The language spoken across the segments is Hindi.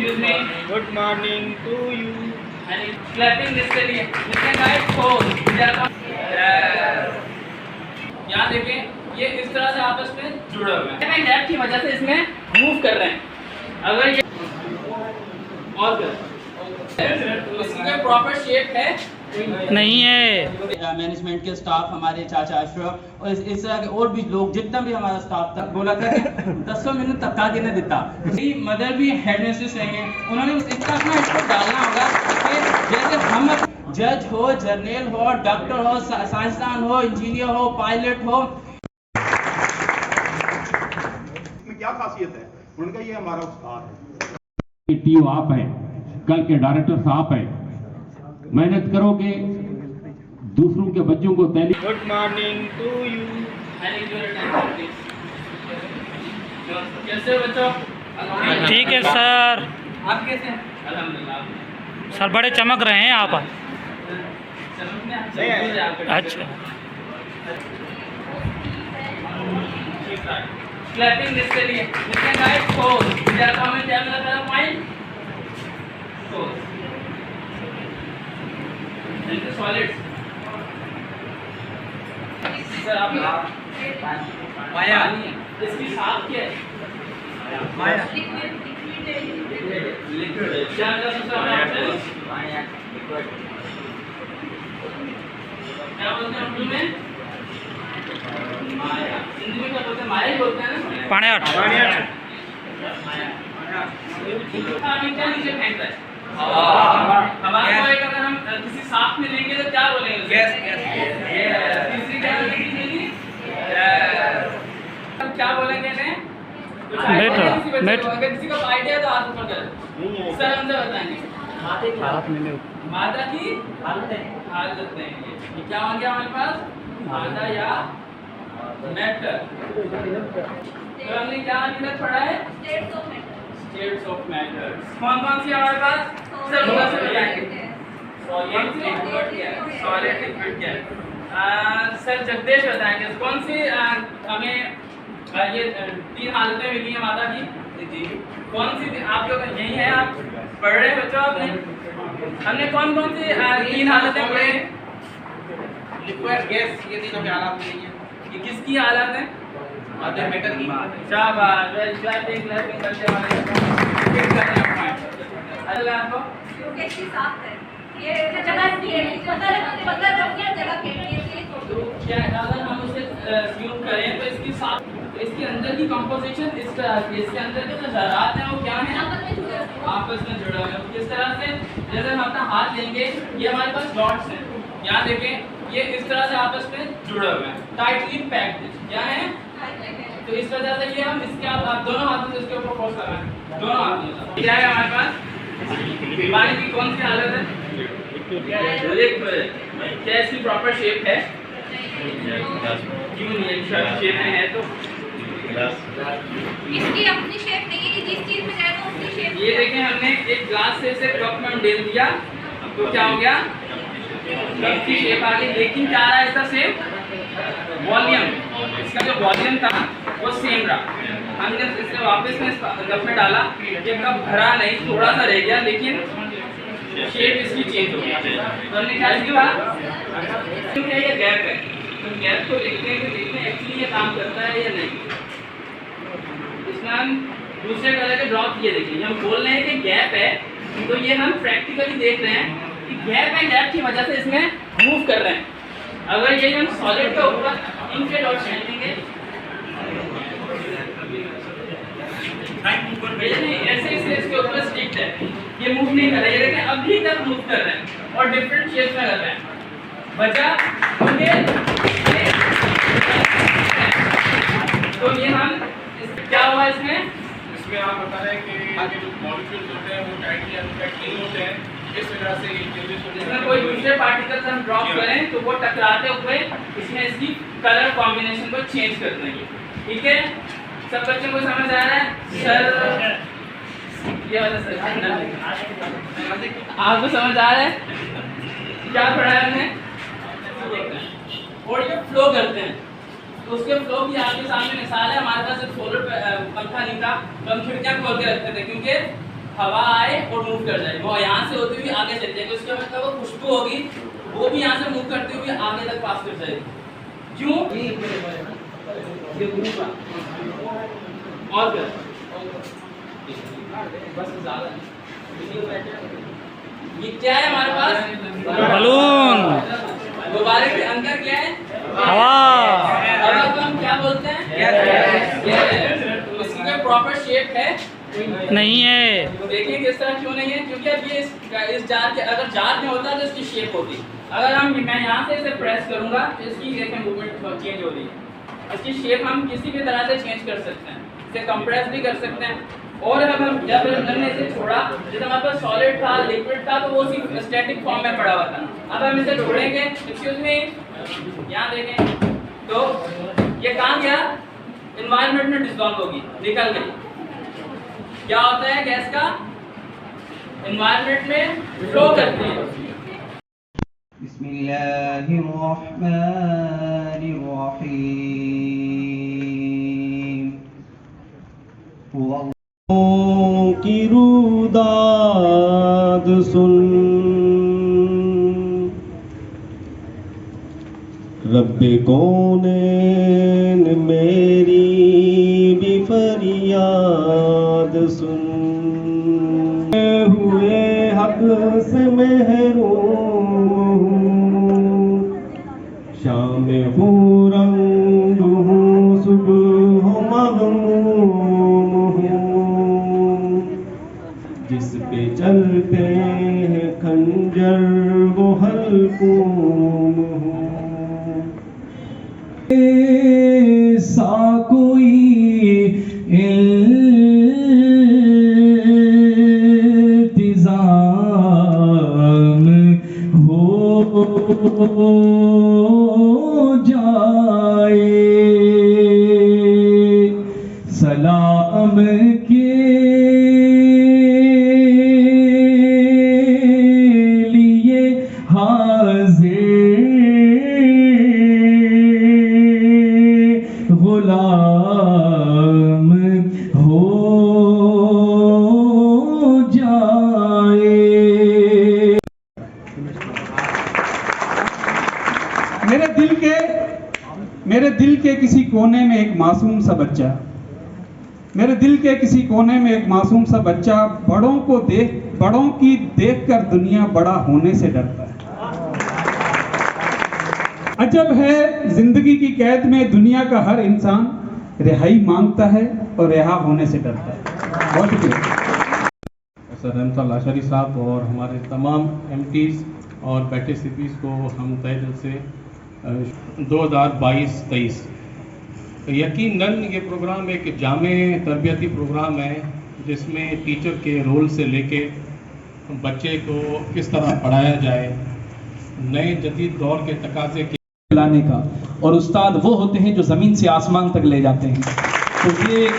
evening. Good morning to you. And clapping जिसके लिए जिसके गाइड pose यहाँ देखें ये इस तरह से आपस में जुड़े हुए हैं गैप की वजह से इसमें मूव कर रहे हैं अगर ये और इसकी प्रॉपर शेप है नहीं है। मैनेजमेंट के स्टाफ हमारे चाचा अशरफ और इस तरह के और भी लोग जितना भी हमारा स्टाफ था बोला था कि 10 मिनट तक का देने देता। मेरी मदर भी हेडमिस्ट्रेस रही है, उन्होंने इतना अपना इसको डालना होगा कि जैसे हम जज हो, जर्नल हो, डॉक्टर हो, साइंसदान हो, इंजीनियर हो, पायलट हो। इसमें क्या खासियत है? उनका ये हमारा उस्ताद है। टीओ आप हैं, कल के डायरेक्टर साहब हैं, मेहनत करोगे दूसरों के बच्चों को तैलीम। Good morning to you. कैसे बच्चों? ठीक है सर। आप कैसे हैं? अल्हम्दुलिल्लाह। सर बड़े चमक रहे हैं आप। अच्छा। क्लैपिंग जिसके लिए जिसके गाइड पोज या कमेंट क्या मिला पहला पॉइंट पोज इनके सॉलिड्स सर आप माया इसकी साफ क्या है माया लिक्विड क्या मिला दूसरा आपने क्या बोलते हैं उर्दू में माया हिंदी में क्या बोलते हैं माया ही बोलते हैं ना पाणियाट। हमें क्या नीचे फेंकता है हवा को एक अगर हम किसी सांप में लेंगे तो क्या बोलेंगे गैस तीसरी क्या बोलेंगे क्या बोलेंगे ने अगर किसी को आइडिया तो हाथ ऊपर कर सर हमसे बताएंगे मादा की हालत देंगे ये क्या हो गया हमारे पास मादा या मैटर तो हमने क्या किधर पढ़ा है स्टेट्स ऑफ मैटर कौन कौन सी हमारे पास सर बोला से बताएंगे सॉलिड लिक्विड क्या है सर जगदीश बताएंगे कौन सी हमें ये तीन हालतें मिली हैं मादा की जी कौन सी आप लोग यही है आप पढ़ रहे हैं बच्चों आपने हमने कौन कौन सी तीन हालतें पढ़ी लिक्विड गैस ये तीनों के हालात नहीं है ये किसकी हालत है मादा मैटर की शाबाश वेल क्लैपिंग क्लैपिंग करते वाले फिर करने पॉइंट अल्लाह आपको कैसी साफ है ये जगह जगह तो क्या अगर हम उसे यूज करें तो इसकी साफ तो इसके अंदर की कंपोजिशन इस तरह की इसके अंदर के जो ज़रात हैं वो क्या हैं आपस में जुड़े हुए हैं किस तरह से जैसे हम अपना हाथ लेंगे ये हमारे पास डॉट्स हैं यहाँ देखें ये इस तरह से आपस में जुड़े हुए हैं टाइटली पैक्ड क्या है तो इस वजह से ये हम इसके आप दोनों हाथों से इसके ऊपर फोर्स कर रहे हैं दोनों हाथों से क्या है हमारे पास पानी की कौन सी हालत है क्या इसकी प्रॉपर शेप है क्यों नहीं शेप में है तो इसकी अपनी शेप नहीं है जिस चीज में जाए तो उसकी शेप ये देखें हमने एक ग्लास से इसे कप में डाल दिया तो क्या हो गया कप की शेप आ गई लेकिन क्या रहा इसका सेम वॉल्यूम इसका जो वॉल्यूम था वो सेम रहा हमने इसे वापस में कप में डाला ये कप भरा नहीं थोड़ा सा रह गया लेकिन शेप इसकी चेंज हो गई तो हमने क्या किया क्योंकि ये गैप है तो गैप को देखते हैं कि देखते हैं एक्चुअली ये काम करता है या नहीं इसमें हम दूसरे कलर के ड्रॉप किए देखिए हम बोल रहे हैं कि गैप है तो ये हम प्रैक्टिकली देख रहे हैं कि गैप है गैप की वजह से इसमें मूव कर रहे हैं अगर यही हम सॉलिड के ऊपर इनके डॉट छानेंगे ऐसे इससे इसके ऊपर स्टिक्ड है ये मूव नहीं कर रहा है ये देखें अभी तक मूव कर रहे हैं और डिफरेंट शेप्स में कर रहे हैं बचा तो ये हम क्या हुआ इसमें आप बता रहे हैं कि ये जो मॉलिक्यूल्स होते हैं वो टाइटली अनपैक्ड नहीं होते हैं इस वजह से ये चेंजेस होते हैं इसमें कोई दूसरे पार्टिकल्स हम ड्रॉप करें तो वो टकराते हुए इसमें इसकी कलर कॉम्बिनेशन को चेंज कर देंगे ठीक है सब बच्चों को समझ आ रहा है सर ये वाला सर आपको समझ आ रहा है क्या पढ़ा है हमने और ये फ्लो करते हैं तो उसके फ्लो की आपके सामने मिसाल है हमारे पास एक सोलर पंखा नहीं था तो हम खिड़कियाँ खोल के रखते थे क्योंकि हवा आए और मूव कर जाए, वो यहाँ से होती हुई आगे चल जाएगी, उसका मतलब वो खुशबू होगी वो भी यहाँ से मूव करती हुई आगे तक पास कर जाएगी। क्यों? ये ग्रुप और क्या बस ज़्यादा ये क्या है हमारे पास? बलून। गुब्बारे के अंदर क्या है? हवा। हवा को हम क्या बोलते हैं? गैस। तो इसकी कोई प्रॉपर शेप है? नहीं है। तो देखिए किस तरह क्यों नहीं है, क्योंकि अब ये इस जार के अगर जार में होता तो इसकी शेप होती। अगर मैं यहाँ से इसे प्रेस करूँगा तो इसकी देखें मूवमेंट चेंज हो रही है। इसकी शेप हम किसी भी तरह से चेंज कर सकते हैं, इसे कंप्रेस भी कर सकते हैं। और अब हम जब हमने इसे छोड़ा, जैसे हमारे पास सॉलिड था, लिक्विड था, तो वो सिर्फ स्टैटिक फॉर्म में पड़ा हुआ था। अब हम इसे छोड़ेंगे, एक्सक्यूज मी, यहाँ देखें तो ये कहाँ गया? एनवायरनमेंट में डिसॉल्व होगी, निकल गई। क्या होता है गैस का? एनवायरनमेंट में फ्लो करती है। की रुदाद सुन, रब्बे कौनैन मेरी भी फरियाद सुन, हुए हक से महरूम हूँ, शाम हूँ रंग हूँ, सुबह मग़मूम हूँ, जिस पे चलते हैं खंजर वो हल्कूम हूँ। ऐसा कोई इल्तिज़ाम हो जाए, सलाम के लिए हाज़िर गुलाम हो जाए। मेरे दिल के किसी कोने में एक मासूम सा बच्चा, मेरे दिल के किसी कोने में एक मासूम सा बच्चा बड़ों की देखकर दुनिया बड़ा होने से डरता है। अजब है जिंदगी की कैद में दुनिया का हर इंसान रिहाई मांगता है और रिहा होने से डरता है। बहुत शुक्रिया सर रहमतुल्लाह लाशरी साहब और हमारे तमाम MTs और बैठे CPs को हम तहे दिल से 2022-23 यकीनन ये प्रोग्राम एक जामे तरबियती प्रोग्राम है, जिसमें टीचर के रोल से लेके बच्चे को किस तरह पढ़ाया जाए, नए जदीद दौर के तकाजे के लाने का, और उस्ताद वो होते हैं जो ज़मीन से आसमान तक ले जाते हैं। तो ये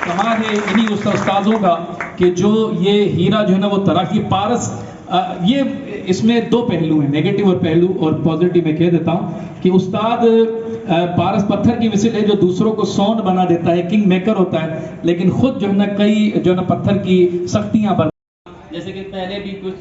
कमाल है इन्हीं उस्तादों का कि जो ये हीरा जो है ना वो तराकी पारस, ये इसमें दो पहलू हैं, नेगेटिव और पहलू, और पॉजिटिव में कह देता हूँ कि उस्ताद पारस पत्थर की मिसाल है जो दूसरों को सोन बना देता है, किंग मेकर होता है, लेकिन खुद जो है ना कई जो है ना पत्थर की सख्तियाँ बर। जैसे कि पहले भी कुछ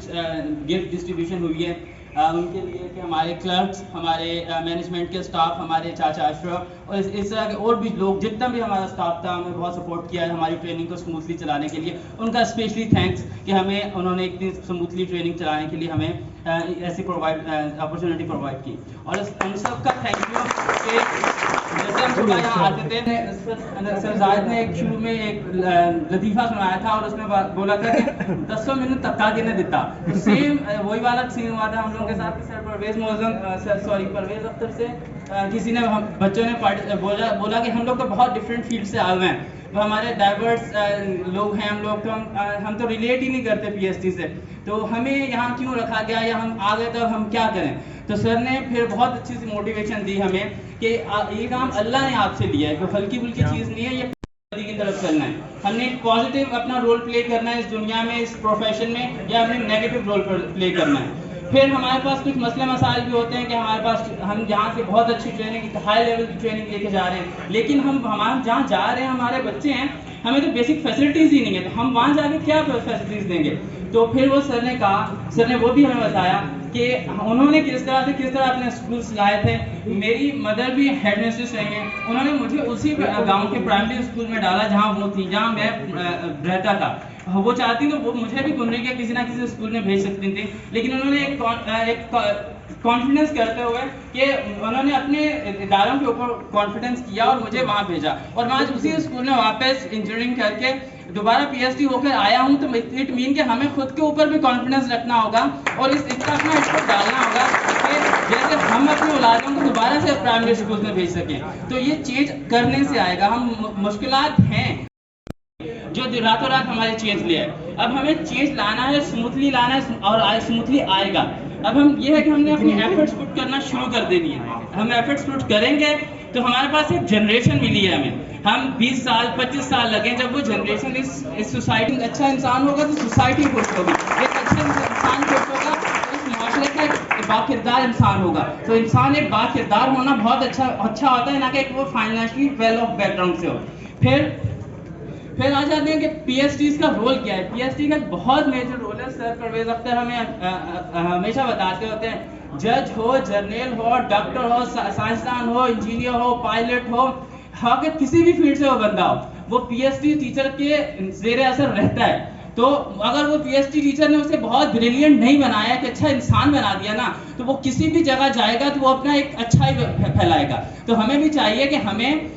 गिफ्ट डिस्ट्रीब्यूशन हुई है उनके लिए कि हमारे क्लर्क्स, हमारे मैनेजमेंट के स्टाफ, हमारे चाचा अशरफ और इस तरह के और भी लोग, जितना भी हमारा स्टाफ था, हमें बहुत सपोर्ट किया है हमारी ट्रेनिंग को स्मूथली चलाने के लिए। उनका स्पेशली थैंक्स कि हमें उन्होंने इतनी स्मूथली ट्रेनिंग चलाने के लिए हमें ऐसी अपॉर्चुनिटी प्रोवाइड की। और उन सब का थैंक यू कि जैसे हम सुबह यहाँ आते थे, सर जाहिद ने एक शुरू में एक लतीफ़ा सुनाया था और उसमें बोला था कि 10 मिनट तक्का के ने देता। सेम वही वाला सीन हुआ था हम लोगों के साथ। सर परवेज़ अख्तर से किसी ने बच्चों ने बोला कि हम लोग तो बहुत डिफरेंट फील्ड से आए हुए हैं, वो हमारे डाइवर्स लोग हैं हम लोग, तो हम तो रिलेट ही नहीं करते PhD से, तो हमें यहाँ क्यों रखा गया या हम आ गए तो हम क्या करें। तो सर ने फिर बहुत अच्छी सी मोटिवेशन दी हमें कि ये काम अल्लाह ने आपसे लिया है, कोई हल्की फुल्की चीज़ नहीं है, ये की तरफ चलना है। हमने एक पॉजिटिव अपना रोल प्ले करना है इस दुनिया में, इस प्रोफेशन में, या हमने नेगेटिव रोल प्ले करना है। फिर हमारे पास कुछ मसले मसाइल भी होते हैं कि हमारे पास हम जहाँ से बहुत अच्छी ट्रेनिंग, हाई लेवल की ट्रेनिंग लेके जा रहे हैं, लेकिन हम जहाँ जा रहे हैं हमारे बच्चे हैं हमें तो बेसिक फैसिलिटीज़ ही नहीं है, तो हम वहाँ जाके क्या फैसिलिटीज़ देंगे। तो फिर वो सर ने कहा, सर ने वो भी हमें बताया कि उन्होंने किस तरह अपने स्कूल्स लाए थे। मेरी मदर भी हेड मिस्ट्रेस रही हैं, उन्होंने मुझे उसी गांव के प्राइमरी स्कूल में डाला जहां वो थी, जहां मैं रहता था। वो चाहती तो वो मुझे भी कुंडली के किसी ना किसी स्कूल में भेज सकती थी, लेकिन उन्होंने एक कॉन्फिडेंस करते हुए कि उन्होंने अपने इदारों के ऊपर कॉन्फिडेंस किया और मुझे वहाँ भेजा, और मैं आज उसी स्कूल में वापस इंजीनियरिंग करके दोबारा पीएचडी होकर आया हूँ। तो इट मीन कि हमें खुद के ऊपर भी कॉन्फिडेंस रखना होगा और इसका अपना एफर्ट डालना होगा कि जैसे हम अपने औलादों को दोबारा से प्राइमरी स्कूल में भेज सकें। तो ये चेंज करने से आएगा। हम मुश्किलात हैं जो रातों रात हमारे चेंज ले आए, अब हमें चेंज लाना है, स्मूथली लाना है और स्मूथली आएगा। अब हम ये है कि हमने अपनी एफर्ट्स पुट करना शुरू कर देनी है। हम एफर्ट्स पुट करेंगे तो हमारे पास एक जनरेशन मिली है हमें, हम 20 साल 25 साल लगे, जब वो जनरेशन इस सोसाइटी में अच्छा इंसान होगा तो सोसाइटी खुश होगी, एक अच्छा इंसान खुश होगा तो इस माशरे का एक बाकिरदार इंसान होगा। तो इंसान एक बाकिरदार होना बहुत अच्छा होता है, ना कि वो फाइनेंशियली वेल ऑफ बैकग्राउंड से हो। फिर आ जाते हैं कि पीएचडीज का रोल क्या है। पीएचडी का बहुत मेजर रोल है। सर परवेज अख्तर हमें हमेशा बताते होते हैं, जज हो, जर्नल हो, डॉक्टर हो, साइंसदान हो, इंजीनियर हो, पायलट हो, अगर किसी भी फील्ड से वो बंदा हो, वो पीएचडी टीचर के ज़ेरे असर रहता है। तो अगर वो पीएचडी टीचर ने उसे बहुत ब्रिलियंट नहीं बनाया, कि अच्छा इंसान बना दिया ना, तो वो किसी भी जगह जाएगा तो वो अपना एक अच्छा ही फैलाएगा। तो हमें भी चाहिए कि हमें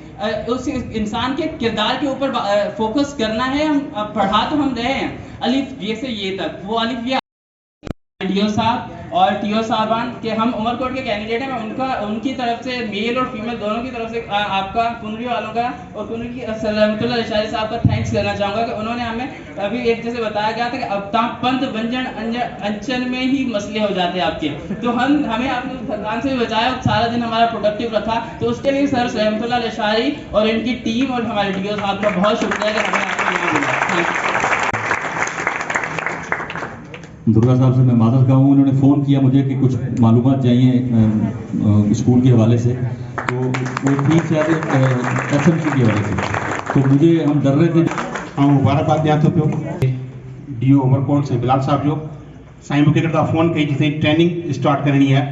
उस इंसान के किरदार के ऊपर फोकस करना है। हम पढ़ा तो हम रहे हैं अलिफ ये से ये तक, वो अलिफ ये टीओ साहब और टीओ साहबान के हम उमरकोट के कैंडिडेट हैं। मैं उनकी तरफ से मेल और फीमेल दोनों की तरफ से आपका कुंडली वालों का और कुंडली की रहमतुल्लाह अलैहि साहब का थैंक्स करना चाहूँगा कि उन्होंने हमें अभी एक जैसे बताया गया था कि अब तक पंथ व्यंजन अंचन में ही मसले हो जाते हैं आपके, तो हमें आपने थकान से भी बचाया, सारा दिन हमारा प्रोडक्टिव रखा। तो उसके लिए सर रहमतुल्लाह अलैहि और इनकी टीम और हमारे टीओ साहब का बहुत शुक्रिया कि हमें आपको यहाँ मिला। Thank you. दुर्गा साहब से मैं मादर का हूँ, उन्होंने फ़ोन किया मुझे कि कुछ मालूमात चाहिए स्कूल के हवाले से, तो वो ठीक शायद एसएमसी के हवाले से, तो मुझे हम डर रहे थे। हाँ मुबारकबाद ॾियां थो पियो डीओ उमरकोट से बिलाल साहब जो साईं मूंखे हिकु दफ़ा फ़ोन कई जिते ट्रेनिंग स्टार्ट करनी आहे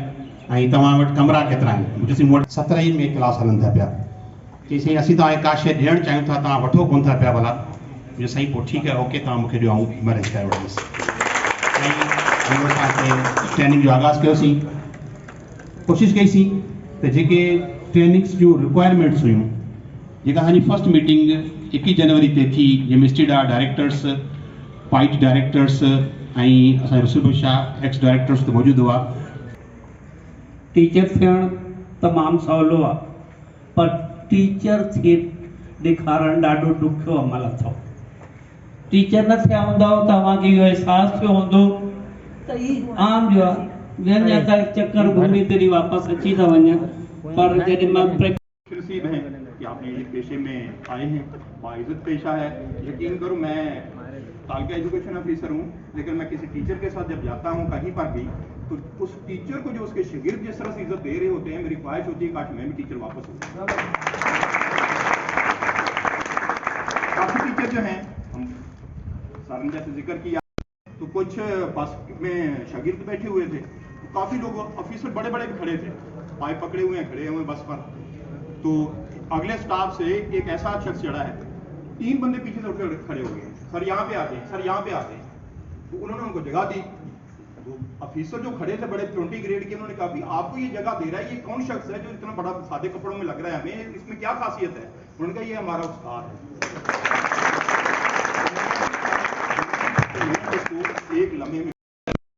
ऐं तव्हां वटि कमरा केतिरा आहिनि। मुंहिंजो मूं वटि 17 में क्लास हलनि था पिया, चई साईं असीं तव्हांखे का शइ ॾियणु चाहियूं था, तव्हां वठो कोन था पिया भला। मुंहिंजो साईं पोइ ठीकु आहे, ओके तव्हां मूंखे ॾियो, आऊं मैनेज करे वठंदुसि। ट्रेनिंग जो आगाज़ कयोसीं, कोशिशि कईसीं त जेके ट्रेनिंग्स जो रिक्वायरमेंट्स हुयूं, जेका असांजी फर्स्ट मीटिंग 21 जनवरी ते थी, जंहिंमें स्टीडा डायरेक्टर्स, पाइट डायरेक्टर्स ऐं असांजो रसूल शाह एक्स डायरेक्टर्स त मौजूदु हुआ। टीचर थियणु तमामु सवलो आहे, पर टीचर थी ॾेखारणु ॾाढो ॾुखियो अमल अथव। टीचर न थिया हूंदव तव्हांखे इहो अहसासु थियो हूंदो त ई आम जो आहे, वञा त चक्कर घुमी फिरी वापसि अची था वञनि, पर जॾहिं मां नसीब है कि आप ये पेशे में आए हैं, बाइज़्ज़त पेशा है। यकीन करो मैं तालिका एजुकेशन ऑफिसर हूँ, लेकिन मैं किसी टीचर के साथ जब जाता हूँ कहीं पर भी, तो उस टीचर को जो उसके शागिर्द जिस तरह से इज्जत दे रहे होते हैं, मेरी ख्वाहिश होती है काश मैं भी टीचर वापस हूँ। काफ़ी टीचर जो हैं, हम सर ने जैसे जिक्र किया, तो कुछ बस में शागिर्द बैठे हुए थे, तो काफ़ी लोग ऑफिसर बड़े बड़े भी खड़े थे, पाइप पकड़े हुए हैं, खड़े हुए बस पर। तो अगले स्टाफ से एक ऐसा शख्स चढ़ा है, 3 बंदे पीछे से उठकर खड़े हो गए, सर यहाँ पे आते हैं, सर यहाँ पे आते हैं। तो उन्होंने उनको जगह दी। तो ऑफिसर जो खड़े थे बड़े 20 ग्रेड के, उन्होंने कहा भी आपको ये जगह दे रहा है, ये कौन शख्स है जो इतना बड़ा सादे कपड़ों में लग रहा है, हमें इसमें क्या खासियत है? उन्होंने कहा ये हमारा उस्ताद है। एक लम्हे में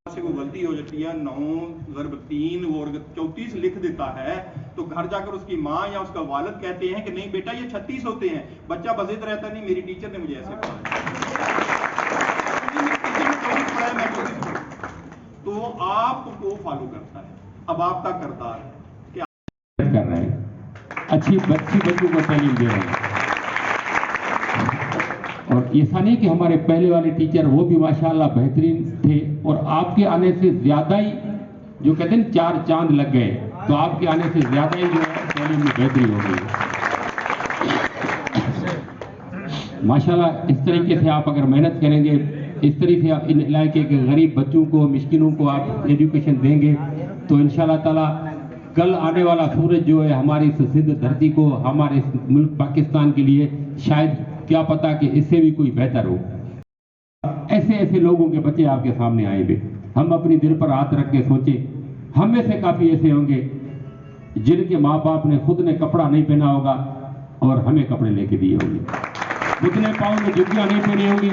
से वो गलती हो जाती है, 9 वो 34 लिख देता है, तो घर जाकर उसकी माँ या उसका वालिद कहते हैं कि नहीं बेटा ये 36 होते हैं। बच्चा बज़िद रहता नहीं, मेरी टीचर ने मुझे ऐसे तो आपको फॉलो करता है। अब आपका करदार क्या कर रहे हैं, अच्छी बच्चों को तालीम दे रहे हैं। और ऐसा नहीं कि हमारे पहले वाले टीचर वो भी माशाल्लाह बेहतरीन थे, और आपके आने से ज़्यादा ही जो कहते हैं 4 चांद लग गए, तो आपके आने से ज़्यादा ही जो है तालीम में बेहतरी हो गई। माशाल्लाह इस तरीके से आप अगर मेहनत करेंगे, इस तरीके से आप इन इलाके के गरीब बच्चों को, मिस्किनों को आप एजुकेशन देंगे, तो इंशाल्लाह ताला कल आने वाला सूरज जो है हमारी इस सिंध धरती को, हमारे इस मुल्क पाकिस्तान के लिए शायद क्या पता कि इससे भी कोई बेहतर हो। ऐसे ऐसे लोगों के बच्चे आपके सामने आएंगे। हम अपनी दिल पर हाथ रख के सोचें, हम में से काफ़ी ऐसे होंगे जिनके माँ बाप ने खुद ने कपड़ा नहीं पहना होगा और हमें कपड़े लेके दिए होंगे, जितने पाँव में जुतियाँ नहीं पहनी होंगी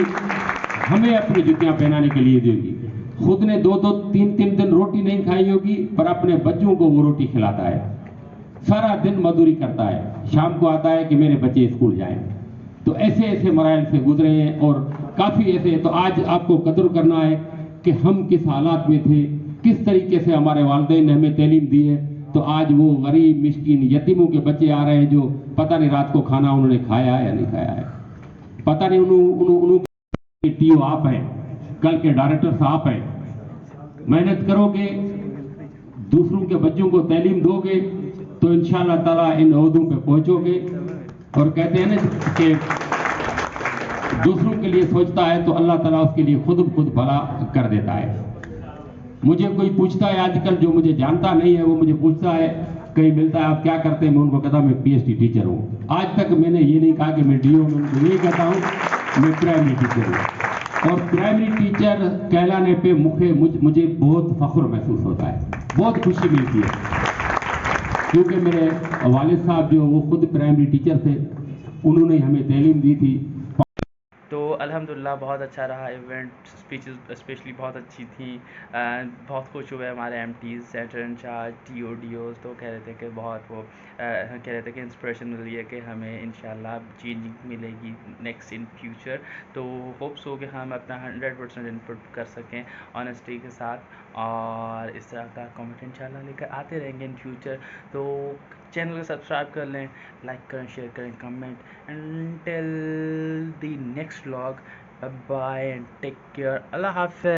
हमें अपनी जुतियाँ पहनाने के लिए देगी, खुद ने 2-2, 3-3 दिन रोटी नहीं खाई होगी पर अपने बच्चों को वो रोटी खिलाता है, सारा दिन मजदूरी करता है, शाम को आता है कि मेरे बच्चे स्कूल जाएं। तो ऐसे ऐसे मराइल से गुजरे हैं और काफ़ी ऐसे। तो आज आपको कदर करना है कि हम किस हालात में थे, किस तरीके से हमारे वालिदैन ने हमें तालीम दी है। तो आज वो गरीब मिस्किन यतीमों के बच्चे आ रहे हैं जो पता नहीं रात को खाना उन्होंने खाया है या नहीं खाया है, पता नहीं उन्होंने टीओ आप हैं, कल के डायरेक्टर आप हैं। मेहनत करोगे, दूसरों के बच्चों को तालीम दोगे तो इंशाअल्लाह ताला इन ओहदों पे पहुंचोगे। और कहते हैं ना कि दूसरों के लिए सोचता है तो अल्लाह ताला उसके लिए खुद भला कर देता है। मुझे कोई पूछता है आजकल, जो मुझे जानता नहीं है वो मुझे पूछता है, कहीं मिलता है आप क्या करते हैं, मैं उनको कहता मैं पीएचडी टीचर हूँ। आज तक मैंने ये नहीं कहा कि मैं डीओ, मैं उनको यही कहता हूँ मैं प्राइमरी टीचर हूँ। और प्राइमरी टीचर कहलाने पे मुझे बहुत फख्र महसूस होता है, बहुत खुशी मिलती है, क्योंकि मेरे वालिद साहब जो वो खुद प्राइमरी टीचर थे, उन्होंने हमें तालीम दी थी। तो अल्हम्दुलिल्लाह बहुत अच्छा रहा इवेंट, स्पीचेस स्पेशली बहुत अच्छी थी। बहुत खुश हुए हमारे एमटीज़, सेंटर इंचार्ज, टीओ तो कह रहे थे कि बहुत वो कह रहे थे कि इंस्पिरेशन मिल रही है कि हमें इंशाल्लाह चेंजिंग मिलेगी नेक्स्ट इन फ्यूचर। तो होप्स हो कि हम अपना 100% इनपुट कर सकें ऑनेस्टी के साथ, और इस तरह का कमेंट इंशाल्लाह लेकर आते रहेंगे इन फ्यूचर। तो चैनल को सब्सक्राइब कर लें, लाइक करें, शेयर करें, comment. Until the next vlog, bye bye and take care. Allah Hafiz.